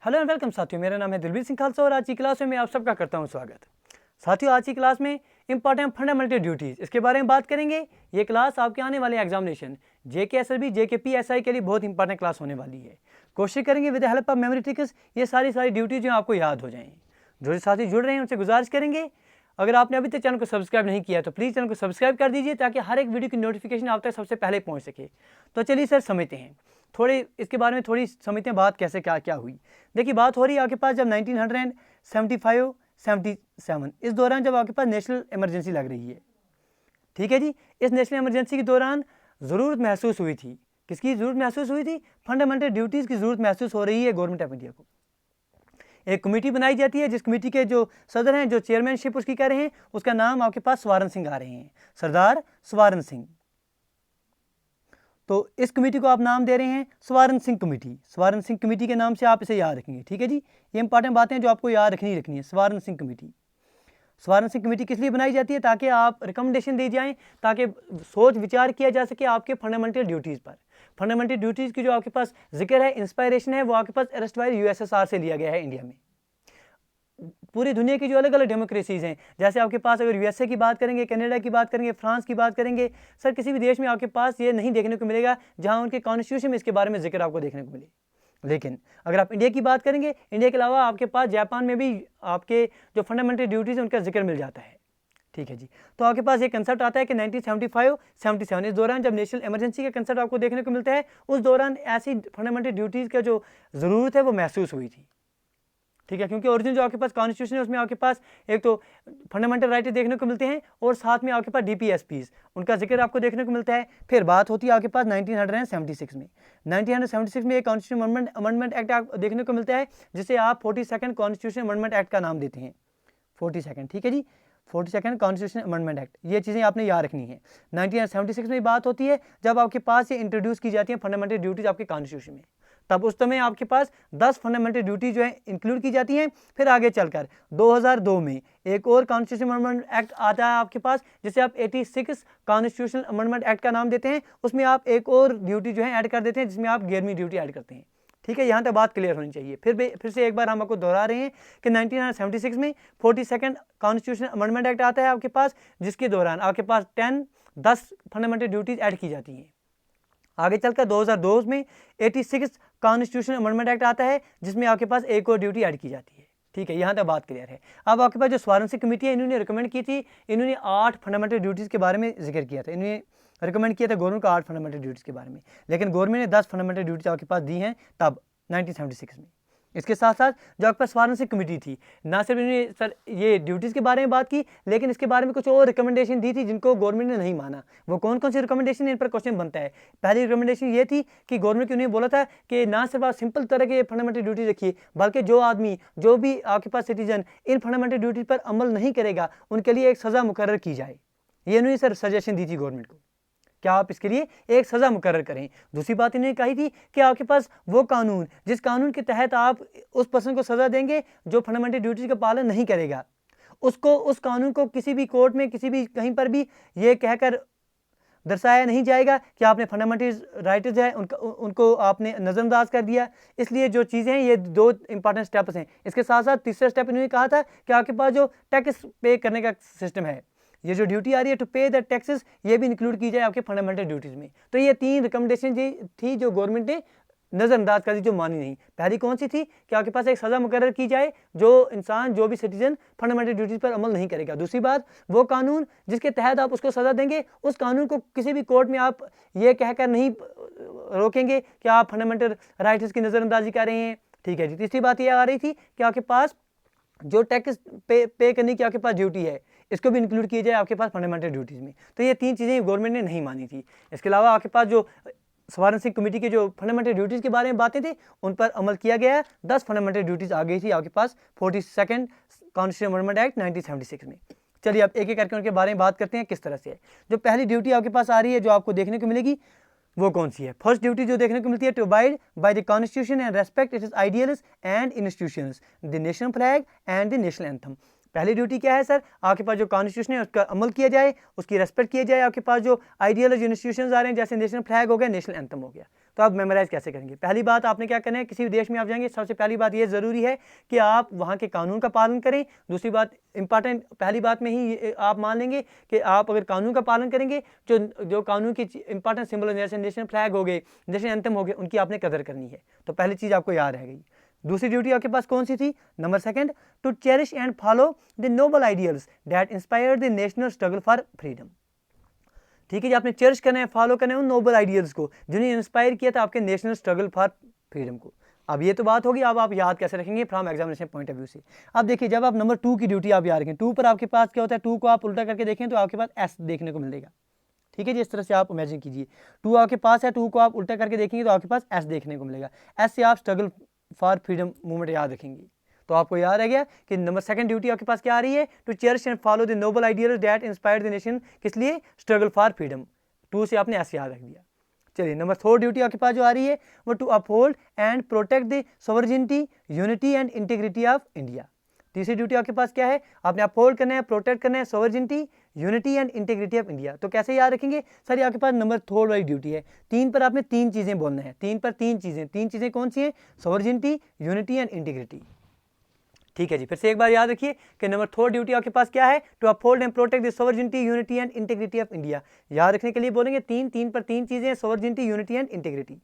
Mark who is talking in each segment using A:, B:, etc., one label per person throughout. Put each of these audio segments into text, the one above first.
A: Hello and welcome साथियों, मेरा नाम है दिलवीर सिंह खालसा और आज की क्लास में मैं आप सबका करता हूं स्वागत। साथियों, आज की क्लास में इंपॉर्टेंट फंडामेंटल ड्यूटीज़ इसके बारे में बात करेंगे। ये क्लास आपके आने वाले एग्जामिनेशन JKSLB JKP SI के लिए बहुत इंपॉर्टेंट क्लास होने वाली है। कोशिश करेंगे with the help of memory tricks ये सारी ड्यूटीज जो आपको याद हो जाएँ। जो साथी जुड़ रहे हैं उनसे गुजारिश करेंगे, अगर आपने अभी तक चैनल को सब्सक्राइब नहीं किया तो प्लीज़ चैनल को सब्सक्राइब कर दीजिए ताकि हर एक वीडियो की नोटिफिकेशन आप तक सबसे पहले पहुंच सके। तो चलिए सर समझते हैं थोड़े इसके बारे में, थोड़ी समझते हैं बात कैसे क्या क्या हुई। देखिए, बात हो रही है आपके पास जब 1975-77 इस दौरान जब आपके पास नेशनल इमरजेंसी लग रही है। ठीक है जी, इस नेशनल इमरजेंसी के दौरान ज़रूरत महसूस हुई थी। किसकी ज़रूरत महसूस हुई थी? फंडामेंटल ड्यूटीज़ की ज़रूरत महसूस हो रही है गवर्नमेंट ऑफ इंडिया को। एक कमेटी बनाई जाती है जिस कमेटी के जो सदर हैं, जो चेयरमैनशिप उसकी कर रहे हैं, उसका नाम आपके पास स्वारण सिंह आ रहे हैं, सरदार स्वारण सिंह। तो इस कमेटी को आप नाम दे रहे हैं स्वारण सिंह कमेटी। स्वारण सिंह कमेटी के नाम से आप इसे याद रखेंगे। ठीक है जी, ये इंपॉर्टेंट बातें जो आपको याद रखनी है। स्वारण सिंह कमेटी। स्वारण सिंह कमेटी किस लिए बनाई जाती है? ताकि आप रिकमेंडेशन दी जाएं, ताकि सोच विचार किया जा सके आपके फंडामेंटल ड्यूटीज़ पर। फंडामेंटल ड्यूटीज़ की जो आपके पास जिक्र है, इंस्पायरेशन है, वो आपके पास एरस्टवाइल USSR से लिया गया है इंडिया में। पूरी दुनिया की जो अलग अलग डेमोक्रेसीज हैं, जैसे आपके पास अगर USA की बात करेंगे, कनाडा की बात करेंगे, फ्रांस की बात करेंगे, सर किसी भी देश में आपके पास ये नहीं देखने को मिलेगा जहां उनके कॉन्स्टिट्यूशन में इसके बारे में जिक्र आपको देखने को मिले। लेकिन अगर आप इंडिया की बात करेंगे, इंडिया के अलावा आपके पास जापान में भी आपके जो फंडामेंटल ड्यूटीज़ उनका जिक्र मिल जाता है। ठीक है जी, तो आपके पास एक कंसेप्ट आता है कि 1975-77 इस दौरान जब नेशनल इमरजेंसी का कंसेप्ट आपको देखने को मिलता है, उस दौरान ऐसी फंडामेंटल ड्यूटीज़ का जो ज़रूरत है वो महसूस हुई थी। ठीक है, क्योंकि ओरिजिनल जो आपके पास कॉन्स्टिट्यूशन है उसमें आपके पास एक तो फंडामेंटल राइट देखने को मिलते हैं और साथ में आपके पास DPSPs उनका जिक्र आपको देखने को मिलता है। फिर बात होती है आपके पास 1976 में। 1976 में एक कॉन्स्टिट्यूशन अमेंडमेंट एक्ट आप देखने को मिलता है, जिसे आप 42nd कॉन्स्टिट्यूशन अमेंडमेंट एक्ट का नाम देते हैं। 42nd, ठीक है जी, 42nd कॉन्स्टिट्यूशन अमेंडमेंट एक्ट। ये चीज़ें आपने याद रखनी है। 1976 में बात होती है जब आपके पास ये इंट्रोड्यूस की जाती है फंडामेंटल ड्यूटीज़ आपके कॉन्स्टिट्यूशन में। तब उस समय आपके पास 10 फंडामेंटल ड्यूटी जो है इंक्लूड की जाती हैं। फिर आगे चलकर 2002 में एक और कॉन्स्टिट्यूशन अमेंडमेंट एक्ट आता है आपके पास, जिसे आप 86 कॉन्स्टिट्यूशनल अमेंडमेंट एक्ट का नाम देते हैं। उसमें आप एक और ड्यूटी जो है ऐड कर देते हैं, जिसमें आप 11वीं ड्यूटी ऐड करते हैं। ठीक है, यहाँ तक बात क्लियर होनी चाहिए। फिर से एक बार हम आपको दोहरा रहे हैं कि 1976 में 42nd कॉन्स्टिट्यूशन अमेंडमेंट एक्ट आता है आपके पास, जिसके दौरान आपके पास 10 फंडामेंटल ड्यूटीज ऐड की जाती हैं। आगे चलकर 2002 में 86 कॉन्स्टिट्यूशन अमेंडमेंट एक्ट आता है, जिसमें आपके पास एक और ड्यूटी ऐड की जाती है। ठीक है, यहाँ तक बात क्लियर है। अब आपके पास जो स्वारण सिंह कमेटी है, इन्होंने रिकमेंड की थी, इन्होंने 8 फंडामेंटल ड्यूटीज़ के बारे में जिक्र किया था। इन्होंने रिकमेंड किया था गवर्नमेंट को 8 फंडामेंटल ड्यूटीज़ के बारे में, लेकिन गवर्नमेंट ने 10 फंडामेंटल ड्यूटीज़ आपके पास दी हैं तब 1976 में। इसके साथ साथ जो आपके पास स्वारण सिंह कमेटी थी, ना सिर्फ इन्होंने सर ये ड्यूटीज़ के बारे में बात की, लेकिन इसके बारे में कुछ और रिकमेंडेशन दी थी जिनको गवर्नमेंट ने नहीं माना। वो कौन कौन सी रिकमेंडेशन, इन पर क्वेश्चन बनता है। पहली रिकमेंडेशन ये थी कि गवर्नमेंट को उन्हें बोला था कि ना सिर्फ आप सिंपल तरह के फंडामेंटल ड्यूटी रखिए, बल्कि जो आदमी, जो भी आपके पास सिटीजन इन फंडामेंटल ड्यूटी पर अमल नहीं करेगा, उनके लिए एक सज़ा मुकर्रर की जाए। ये इन्होंने सर सजेशन दी थी गवर्नमेंट को, क्या आप इसके लिए एक सज़ा मुकर्रर करें। दूसरी बात इन्होंने कही थी कि आपके पास वो कानून, जिस कानून के तहत आप उस पर्सन को सज़ा देंगे जो फंडामेंटल ड्यूटीज़ का पालन नहीं करेगा, उसको, उस कानून को किसी भी कोर्ट में, किसी भी कहीं पर भी ये कहकर दर्शाया नहीं जाएगा कि आपने फंडामेंटल राइट्स है उनको आपने नज़रअंदाज कर दिया। इसलिए जो चीज़ें हैं, ये 2 इंपॉर्टेंट स्टेप्स हैं। इसके साथ साथ तीसरा स्टेप इन्होंने कहा था कि आपके पास जो टैक्स पे करने का सिस्टम है, ये जो ड्यूटी आ रही है टू पे द टैक्सेस, ये भी इंक्लूड की जाए आपके फंडामेंटल ड्यूटीज़ में। तो ये 3 रिकमेंडेशन थी जो गवर्नमेंट ने नज़रअंदाज कर दी, जो मानी नहीं। पहली कौन सी थी कि आपके पास एक सज़ा मुकर्रर की जाए जो इंसान, जो भी सिटीजन फंडामेंटल ड्यूटीज़ पर अमल नहीं करेगा। दूसरी बात, वो कानून जिसके तहत आप उसको सज़ा देंगे, उस कानून को किसी भी कोर्ट में आप ये कहकर नहीं रोकेंगे कि आप फंडामेंटल राइट्स की नज़रअंदाजी कर रहे हैं। ठीक है जी। तीसरी बात ये आ रही थी कि आपके पास जो टैक्स पे करने की आपके पास ड्यूटी है, इसको भी इंक्लूड किया जाए आपके पास फंडामेंटल ड्यूटीज़ में। तो ये 3 चीज़ें गवर्नमेंट ने नहीं मानी थी। इसके अलावा आपके पास जो स्वारण सिंह कमेटी के जो फंडामेंटल ड्यूटीज़ के बारे में बातें थी, उन पर अमल किया गया। 10 फंडामेंटल ड्यूटीज़ आ गई थी आपके पास 42nd कॉन्स्टिट्यूशन अमेंडमेंट एक्ट 1976 में। चलिए अब एक एक करके उनके बारे में बात करते हैं किस तरह से है। जो पहली ड्यूटी आपके पास आ रही है, जो आपको देखने को मिलेगी, वो कौन सी है? फर्स्ट ड्यूटी जो देखने को मिलती है, to abide by the constitution and respect its ideals and institutions, the national flag and the national anthem. पहली ड्यूटी क्या है सर? आपके पास जो कॉन्स्टिट्यूशन है उसका अमल किया जाए, उसकी रेस्पेक्ट किया जाए। आपके पास जो आइडियल इंस्टीट्यूशंस आ रहे हैं, जैसे नेशनल फ्लैग हो गया, नेशनल एंथम हो गया, तो आप मेमोराइज कैसे करेंगे? पहली बात आपने क्या करना है, किसी भी देश में आप जाएंगे सबसे पहली बात ये ज़रूरी है कि आप वहाँ के कानून का पालन करें। दूसरी बात इंपॉर्टेंट, पहली बात में ही आप मान लेंगे कि आप अगर कानून का पालन करेंगे, जो कानून की इंपॉर्टेंट सिंबल जैसे नेशनल फ्लैग हो गए, नेशनल एंथम हो गए, उनकी आपने कदर करनी है। तो पहली चीज़ आपको याद रह गई। दूसरी ड्यूटी आपके पास कौन सी थी? Number second, to cherish and follow the noble ideals that inspire the national struggle for freedom. ठीक है जी, आपने चेरिश करना है, फॉलो करना है उन नोबल आइडियल्स को जिन्हें इंस्पायर किया था आपके नेशनल स्ट्रगल फॉर फ्रीडम को। अब ये तो बात होगी, अब आप याद कैसे रखेंगे from examination point of view से। अब देखिए, जब आप नंबर 2 की ड्यूटी आप याद रखें, 2 पर आपके पास क्या होता है, 2 को आप उल्टा करके देखें तो आपके पास एस देखने को मिलेगा। ठीक है जी, इस तरह से आप इमेजिन कीजिए, 2 आपके पास है, 2 को आप उल्टा करके देखेंगे तो आपके पास एस देखने को मिलेगा। एस से आप स्ट्रगल फॉर फ्रीडम मूवमेंट याद रखेंगे। तो आपको याद रह गया कि नंबर सेकंड ड्यूटी आपके पास क्या आ रही है, to cherish and follow the noble ideals that inspired the nation, किस लिए? Struggle for freedom. 2 से आपने ऐसे याद रख दिया। चलिए, नंबर 4 ड्यूटी आपके पास जो आ रही है वो to uphold and protect the sovereignty, unity and integrity of India. तीसरी ड्यूटी आपके पास क्या है, आपने अपहोल्ड करना है, प्रोटेक्ट करना है sovereignty, unity and integrity of India. तो कैसे याद रखेंगे सर? ये आपके पास नंबर 4 वाली ड्यूटी है। 3 पर आपने 3 चीज़ें बोलना है, 3 पर 3 चीज़ें, 3 चीज़ें कौन सी हैं? Sovereignty, unity and integrity. ठीक है जी, फिर से एक बार याद रखिए कि नंबर 4 ड्यूटी आपके पास क्या है, to uphold and protect the sovereignty, unity and integrity of India. याद रखने के लिए बोलेंगे 3 पर 3 चीज़ें, सॉवरेनिटी, यूनिटी एंड इंटीग्रिटी।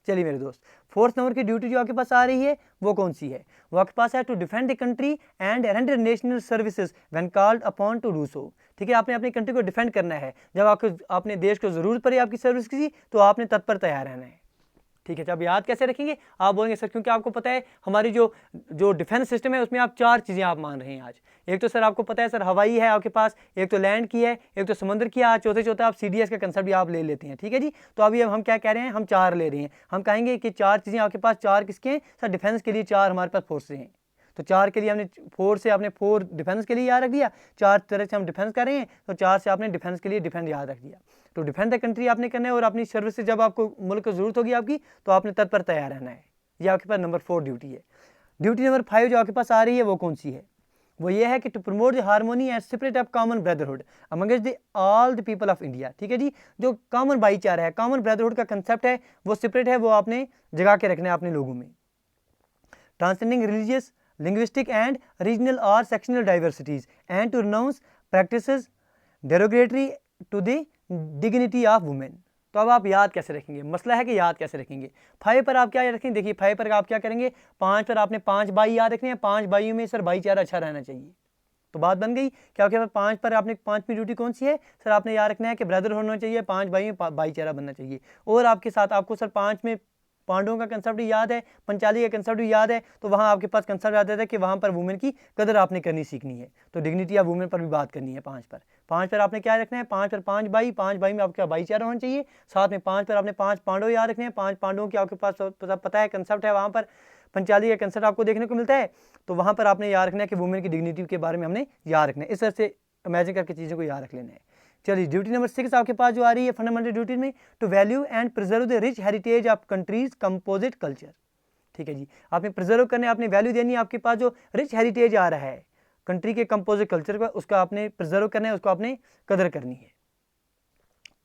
A: चलिए मेरे दोस्त, 4th नंबर की ड्यूटी जो आपके पास आ रही है वो कौन सी है? वो आपके पास है to defend the country and render national services when called upon to do so. ठीक है, आपने अपनी कंट्री को डिफेंड करना है, जब आपको अपने देश को ज़रूरत पड़े आपकी सर्विस की, तो आपने तत्पर तैयार रहना है। ठीक है, जब याद कैसे रखेंगे? आप बोलेंगे सर क्योंकि आपको पता है हमारी जो डिफेंस सिस्टम है उसमें आप 4 चीज़ें आप मान रहे हैं आज। एक तो सर आपको पता है सर हवाई है आपके पास, एक तो लैंड की है, एक तो समुद्र की है, आज चौथा आप CDS का कंसेप्ट भी आप ले लेते हैं। ठीक है जी, तो अभी हम क्या कह रहे हैं, हम 4 ले रहे हैं। हम कहेंगे कि 4 चीज़ें आपके पास, 4 किसके हैं सर? डिफेंस के लिए 4 हमारे पास फोर्सेज हैं। तो 4 के लिए हमने 4 से आपने 4 डिफेंस के लिए याद रख दिया, 4 तरह से हम डिफेंस कर रहे हैं, तो 4 से आपने डिफेंस के लिए डिफेंस याद रख दिया। तो डिफेंड द कंट्री आपने करना है और अपनी सर्विस से जब आपको मुल्क को ज़रूरत होगी आपकी, तो आपने तत्पर तैयार रहना है। ये आपके पास नंबर 4 ड्यूटी है। ड्यूटी नंबर 5 जो आपके पास आ रही है वो कौन सी है? वो ये है कि to promote the harmony and spirit of common brotherhood amongst the all the people of India. ठीक है जी, जो कॉमन भाईचारा है, कॉमन ब्रदरहुड का कंसेप्ट है, वो स्पिरिट है, वो आपने जगा के रखना है अपने लोगों में। Transcending religious, linguistic and regional or sectional diversities and to renounce practices derogatory to the dignity of women। तो अब आप याद कैसे रखेंगे? मसला है कि याद कैसे रखेंगे। 5 पर आप क्या रखेंगे? देखिए 5 पर आप क्या करेंगे, 5 पर आपने 5 भाई याद रखने हैं, 5 भाइयों में सर भाईचारा अच्छा रहना चाहिए। तो बात बन गई क्या? क्या 5 पर आपने 5वीं ड्यूटी कौन सी है सर? आपने याद रखना है कि ब्रदर होना चाहिए, 5 भाइयों में भाईचारा बनना चाहिए। और आपके साथ आपको सर 5 में पांडवों का कंसेप्ट भी याद है, पंचाली का कंसेप्ट भी याद है, तो वहाँ आपके पास कंसेप्ट याद आता है कि वहाँ पर वुमेन की कदर आपने करनी सीखनी है। तो डिग्निटी ऑफ वुमेन पर भी बात करनी है। 5 पर आपने क्या रखना है? 5 पर 5 भाई, 5 भाई में आपका भाईचारा होना चाहिए। साथ में 5 पर आपने 5 पांडव याद रखने हैं। 5 पांडवों की आपके पास पता है कंसेप्ट है, वहाँ पर पंचाली का कंसेप्ट आपको देखने को मिलता है। तो वहाँ पर आपने याद रखना है कि वुमेन की डिग्निटी के बारे में हमने याद रखना है। इस तरह से इमेजिन करके चीज़ों को याद रख लेना है। चलिए, ड्यूटी नंबर 6 आपके पास जो आ रही है फंडामेंटल ड्यूटी में, to value and preserve the rich heritage of country's composite culture. ठीक है जी, आपने प्रिजर्व करने, आपने वैल्यू देनी है, आपके पास जो रिच हेरिटेज आ रहा है कंट्री के कंपोजिट कल्चर का, उसका आपने प्रिजर्व करना है, उसको आपने कदर करनी है।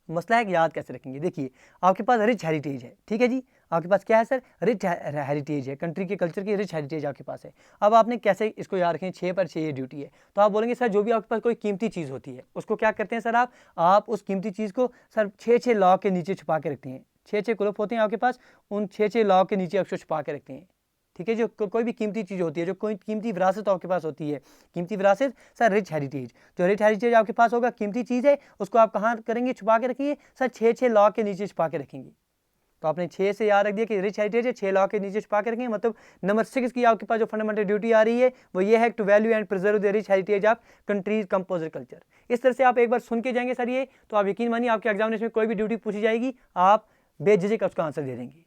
A: मसला है कि याद कैसे रखेंगे। देखिए आपके पास रिच हेरिटेज है, ठीक है जी, आपके पास क्या है सर? रिच हेरिटेज है, कंट्री के कल्चर की रिच हेरिटेज आपके पास है। अब आपने कैसे इसको याद रखें? 6 पर 6 ये ड्यूटी है। तो आप बोलेंगे सर जो भी आपके पास कोई कीमती चीज़ होती है उसको क्या करते हैं सर? आप उस कीमती चीज़ को सर 6 लॉ के नीचे छुपा के रखते हैं। 6 क्लिप होते हैं आपके पास, उन 6 लॉ के नीचे उसको छुपा के रखते हैं। ठीक है, जो कोई भी कीमती चीज़ होती है, जो कोई कीमती विरासत आपके पास होती है, कीमती विरासत सर रिच हेरिटेज, जो रिच हेरिटेज आपके पास होगा, कीमती चीज़ है, उसको आप कहाँ करेंगे? छुपा के रखेंगे सर 6 लॉ के नीचे छुपा के रखेंगे। तो आपने 6 से याद रख दिया कि रिच हेरिटेज है, 6 लॉ के नीचे छुपा के रखेंगे। मतलब नंबर 6 की आपके पास जो फंडामेंटल ड्यूटी आ रही है वो ये है to value and preserve the rich heritage of country's composite culture. इस तरह से आप एक बार सुन के जाएंगे सर ये, तो आप यकीन मानिए आपके एग्जामिनेशन में कोई भी ड्यूटी पूछी जाएगी आप बेझिझक उसका आंसर दे देंगे।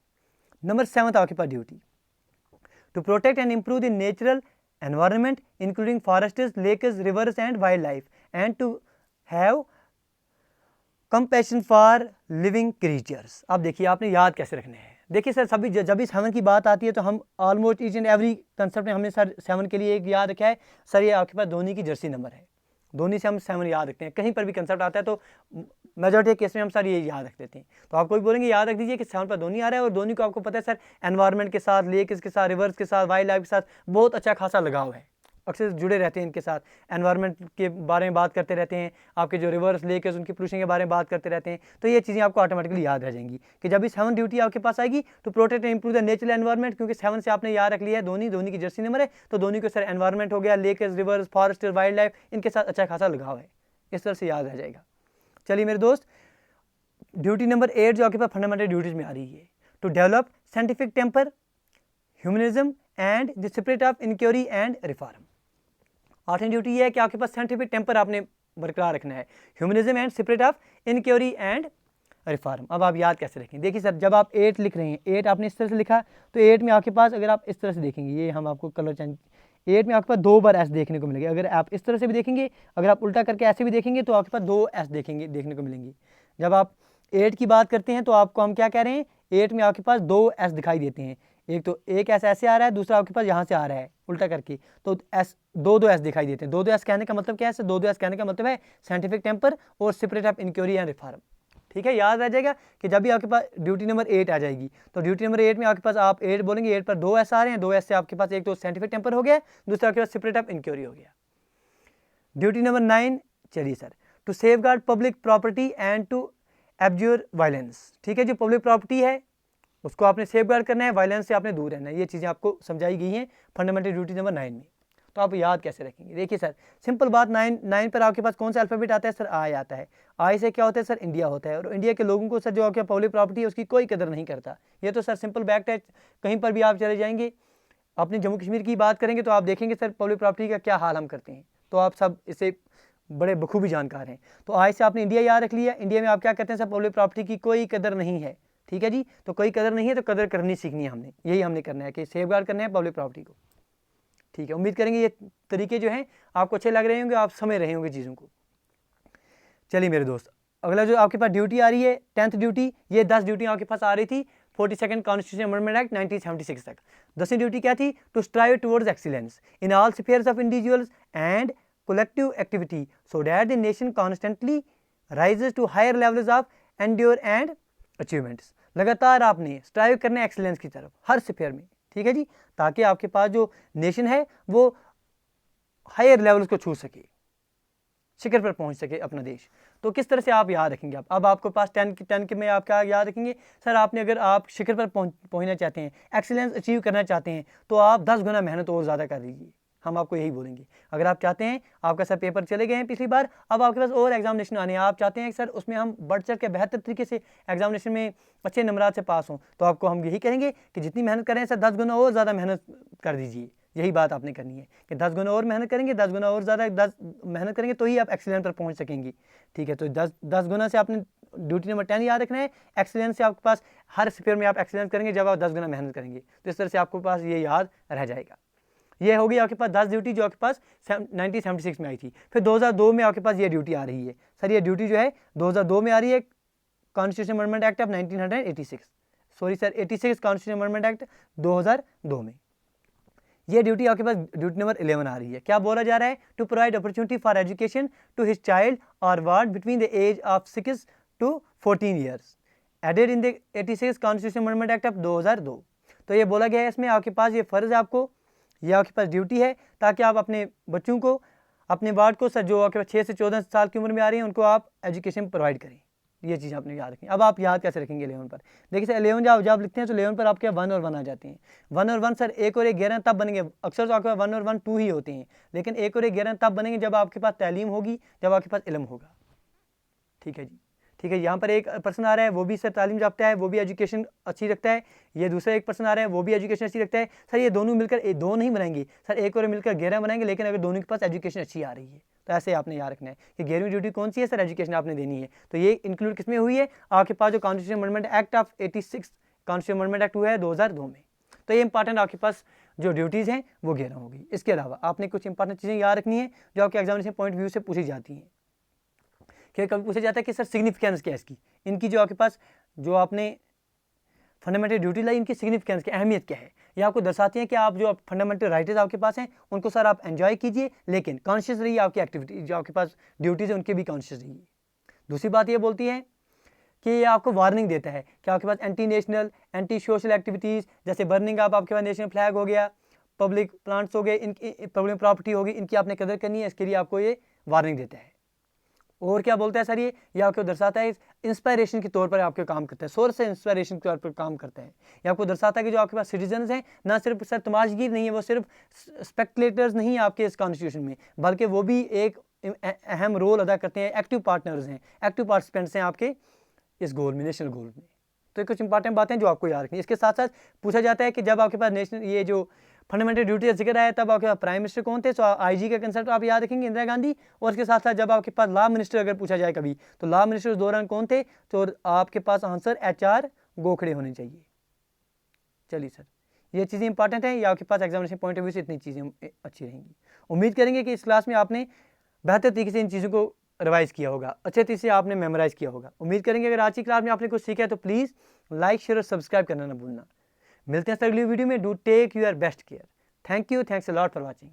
A: नंबर 7 आपके पास duty, to protect and improve the natural environment including forests, lakes, rivers and wildlife and to have compassion for living creatures। अब देखिए आपने याद कैसे रखना है। देखिए सर सभी जब भी 7 की बात आती है तो हम almost each and every concept में हमने सर 7 के लिए एक याद रखा है सर, ये आपके पास धोनी की जर्सी नंबर है। धोनी से हम 7 याद रखते हैं, कहीं पर भी कंसेप्ट आता है तो मेजॉरिटी केस में हम सर ये याद रख देते हैं। तो आपको भी बोलेंगे याद रख दीजिए कि 7 पर धोनी आ रहा है, और धोनी को आपको पता है सर एनवायरनमेंट के साथ, लेक्स के साथ, रिवर्स के साथ, वाइल्ड लाइफ के साथ बहुत अच्छा खासा लगाव है, अक्सर जुड़े रहते हैं इनके साथ, एनवायरनमेंट के बारे में बात करते रहते हैं, आपके जो रिवर्स लेक है उनकी पोल्यूशन के बारे में बात करते रहते हैं। तो ये चीज़ें आपको ऑटोमेटिकली याद रह जाएंगी कि जब भी 7 ड्यूटी आपके पास आएगी तो protect and improve the natural environment, क्योंकि 7 से आपने याद रख लिया है धोनी की जर्सी नंबर है, तो धोनी को सर एनवायरनमेंट हो गया, lake, reverse, forest, wild life, इनके साथ अच्छा खासा लगाव है, इस तरह से याद रह जाएगा। चलिए मेरे दोस्त, ड्यूटी नंबर 8 जो आपके पास फंडामेंटल ड्यूटीज में आ रही है, to develop scientific temper, humanism and the spirit of inquiry and reform. 8वीं ड्यूटी है कि आपके पास साइंटिफिक टेम्पर आपने बरकरार रखना है, humanism and spirit of inquiry and reform. अब आप याद कैसे रखें, देखिए सर जब आप 8 लिख रहे हैं, 8 आपने इस तरह से लिखा, तो 8 में आपके पास अगर आप इस तरह से देखेंगे, ये हम आपको कलर चेंज, 8 में आपके पास 2 बार एस देखने को मिलेगा। अगर आप इस तरह से भी देखेंगे, अगर आप उल्टा करके ऐसे भी देखेंगे तो आपके पास 2 एस देखने को मिलेंगे। जब आप 8 की बात करते हैं तो आपको हम क्या कह रहे हैं, 8 में आपके पास 2 एस दिखाई देते हैं, एक तो एक एस ऐसे आ रहा है, दूसरा आपके पास यहाँ से आ रहा है उल्टा करके, तो एस दो एस दिखाई देते हैं। 2 एस कहने का मतलब क्या है, 2 एस कहने का मतलब है साइंटिफिक टेम्पर और spirit of inquiry and reform. ठीक है, याद रह जाएगा कि जब भी आपके पास ड्यूटी नंबर 8 आ जाएगी, तो ड्यूटी नंबर 8 में आपके पास आप 8 बोलेंगे, 8 पर 2 एस आ रहे हैं, 2 एस से आपके पास एक तो साइंटिफिक टेम्पर हो गया, दूसरा आपके पास स्पिरिट ऑफ इंक्वायरी हो गया। ड्यूटी नंबर 9, चलिए sir, to safeguard public property and to abjure violence. ठीक है, जो पब्लिक प्रॉपर्टी है उसको आपने सेव गार्ड करना है, वायलेंस से आपने दूर रहना है, ये चीज़ें आपको समझाई गई हैं फंडामेंटल ड्यूटी नंबर 9 में। तो आप याद कैसे रखेंगे, देखिए सर सिंपल बात, 9 पर आपके पास कौन सा अल्फ़ाबेट आता है सर, आई आता है। आई से क्या होता है सर, इंडिया होता है, और इंडिया के लोगों को सर जो आपके पब्लिक प्रॉपर्टी है उसकी कोई कदर नहीं करता। ये तो सर सिंपल फैक्ट है, कहीं पर भी आप चले जाएंगे, अपने जम्मू कश्मीर की बात करेंगे तो आप देखेंगे सर पब्लिक प्रॉपर्टी का क्या हाल हम करते हैं, तो आप सब इसे बड़े बखूबी जानकार हैं। तो आई से आपने इंडिया याद रख लिया, इंडिया में आप क्या कहते हैं सर, पब्लिक प्रॉपर्टी की कोई कदर नहीं है। ठीक है जी, तो कोई कदर नहीं है तो कदर करनी सीखनी है हमने, यही हमने करना है कि सेफगार्ड करना है पब्लिक प्रॉपर्टी को। ठीक है, उम्मीद करेंगे ये तरीके जो हैं आपको अच्छे लग रहे होंगे, आप समझ रहे होंगे चीज़ों को। चलिए मेरे दोस्त, अगला जो आपके पास ड्यूटी आ रही है 10th ड्यूटी, ये 10 ड्यूटी आपके पास आ रही थी 42nd कॉन्स्टिट्यूशन अमेंडमेंट एक्ट 1976 तक। 10वीं ड्यूटी क्या थी, to strive towards excellence in all spheres of individuals and collective activity so that the nation constantly rises to higher levels of endure and achievements। लगातार आपने strive करना है excellence की तरफ हर स्फीयर में। ठीक है जी, ताकि आपके पास जो नेशन है वो हायर लेवल्स को छू सके, शिखर पर पहुंच सके अपना देश। तो किस तरह से आप याद रखेंगे, अब आपके पास 10 के में आप क्या याद रखेंगे सर, आपने अगर आप शिखर पर पहुंचना चाहते हैं, एक्सीलेंस अचीव करना चाहते हैं, तो आप 10 गुना मेहनत और ज़्यादा कर दीजिए, हम आपको यही बोलेंगे। अगर आप चाहते हैं, आपका सर पेपर चले गए हैं पिछली बार, अब आपके पास और एग्जामिनेशन आने हैं, आप चाहते हैं सर उसमें हम बढ़ चढ़ के बेहतर तरीके से एग्जामिनेशन में अच्छे नंबरात से पास हों, तो आपको हम यही कहेंगे कि जितनी मेहनत करें सर 10 गुना और ज़्यादा मेहनत कर दीजिए। यही बात आपने करनी है कि 10 गुना और मेहनत करेंगे, 10 गुना और ज़्यादा 10 मेहनत करेंगे तो ही आप एक्सीलेंस पर पहुँच सकेंगे। ठीक है, तो 10 गुना से आपने ड्यूटी नंबर 10 याद रखना है, एक्सीलेंस से आपके पास हर स्फीयर में आप एक्सीलेंस करेंगे जब आप 10 गुना मेहनत करेंगे, तो इस तरह से आपके पास ये याद रह जाएगा। ये होगी आपके पास 10 ड्यूटी जो आपके पास 1976 में आई थी। फिर 2002 में आपके पास ये ड्यूटी आ रही है सर, ये ड्यूटी जो है 2002 में आ रही है, constitution amendment act of 1986, sorry sir 86 constitution amendment act 2002 में ये ड्यूटी आपके पास ड्यूटी नंबर 11 आ रही है। क्या बोला जा रहा है, to provide opportunity for education to his child or ward between the age of 6 to 14 years added in the 86 constitution amendment act of 2002। तो ये बोला गया है इसमें आपके पास ये फ़र्ज़ है, आपको ये आपके पास ड्यूटी है, ताकि आप अपने बच्चों को, अपने वार्ड को सर जो आपके पास 6 से 14 साल की उम्र में आ रही हैं उनको आप एजुकेशन प्रोवाइड करें। ये चीज़ आपने याद रखनी। अब आप याद कैसे रखेंगे 11 पर, देखिए सर 11 जब आप लिखते हैं तो 11 पर आपके 1 और 1 आ जाते हैं। 1 और 1 सर 1 और 1 11 तब बनेंगे, अक्सर तो आपके पास 1 और 1 2 ही होते हैं, लेकिन 1 और 1 11 तब बनेंगे जब आपके पास तालीम होगी, जब आपके पास इल्म होगा। ठीक है जी, ठीक है, यहाँ पर एक पर्सन आ रहा है वो भी सर तालीम याफ्ता है, वो भी एजुकेशन अच्छी रखता है, ये दूसरा एक पर्सन आ रहा है वो भी एजुकेशन अच्छी रखता है। सर ये दोनों मिलकर 2 नहीं बनाएंगे सर, 1 और मिलकर 11 बनाएंगे, लेकिन अगर दोनों के पास एजुकेशन अच्छी आ रही है तो ऐसे आपने याद रखना है कि 11वीं ड्यूटी कौन सी है सर, एजुकेशन आपने देनी है। तो ये इंक्लूड किसमें हुई है, आपके पास जो constitution amendment act of 86 constitution amendment act हुआ है 2002 में। तो ये इंपॉर्टेंट आपके पास जो ड्यूटीज़ हैं वो 11 होगी। इसके अलावा आपने कुछ इंपॉर्टेंट चीज़ें याद रखनी है जो आपके एग्जामिनेशन पॉइंट व्यू से पूछी जाती हैं। कि कभी पूछा जाता है कि सर सिग्निफिकेंस क्या है इसकी, इनकी जो आपके पास जो आपने फंडामेंटल ड्यूटी लाई, इनकी सिग्निफिकेंस की अहमियत क्या है, ये आपको दर्शाती हैं कि आप जो फंडामेंटल राइट्स आपके पास हैं उनको सर आप एंजॉय कीजिए, लेकिन कॉन्शियस रहिए आपकी एक्टिविटी जो आपके पास ड्यूटीज़ है उनके भी कॉन्शियस रहिए। दूसरी बात ये बोलती है कि ये आपको वार्निंग देता है कि आपके पास anti national, anti social activities जैसे बर्निंग आप आपके पास नेशनल फ्लैग हो गया, पब्लिक प्लांट्स हो गए, इनकी पब्लिक प्रॉपर्टी होगी, इनकी आपने कदर करनी है, इसके लिए आपको ये वार्निंग देता है। और क्या बोलता है सर, ये आपको दर्शाता है इंस्पायरेशन के तौर पर आपके काम करता है, सोर्स से इंस्पायरेशन के तौर पर काम करता है। ये आपको दर्शाता है कि जो आपके पास सिटीजन्स हैं ना सिर्फ सर तमाशगीर नहीं है, वो सिर्फ स्पेक्टलेटर्स नहीं है आपके इस कॉन्स्टिट्यूशन में, बल्कि वो भी एक अहम रोल अदा करते हैं, एक्टिव पार्टनर्स हैं, एक्टिव पार्टिसिपेंट्स हैं आपके इस गोल में, नेशनल गोल में। तो कुछ इंपॉर्टेंट बातें जो आपको याद रखनी है। इसके साथ साथ पूछा जाता है कि जब आपके पास नेशनल ये जो फंडामेंटल ड्यूटी का जिक्र आया तब आपके पास प्राइम मिनिस्टर कौन थे, तो आईजी का कंसेप्ट आप याद रखेंगे, इंदिरा गांधी। और इसके साथ साथ जब आपके पास लॉ मिनिस्टर अगर पूछा जाए कभी, तो लॉ मिनिस्टर उस दौरान कौन थे, तो आपके पास आंसर HR गोखले होने चाहिए। चलिए सर, ये चीज़ें इंपॉर्टेंट हैं, ये आपके पास एग्जामिनेशन पॉइंट ऑफ व्यू से इतनी चीज़ें अच्छी रहेंगी। उम्मीद करेंगे कि इस क्लास में आपने बेहतर तरीके से इन चीज़ों को रिवाइज किया होगा, अच्छे तरीके से आपने मेमोराइज किया होगा। उम्मीद करेंगे अगर आज की क्लास में आपने कुछ सीखा है तो प्लीज़ लाइक, शेयर और सब्सक्राइब करना ना भूलना। मिलते हैं अगली वीडियो में। Do take your best care. Thank you, thanks a lot for watching.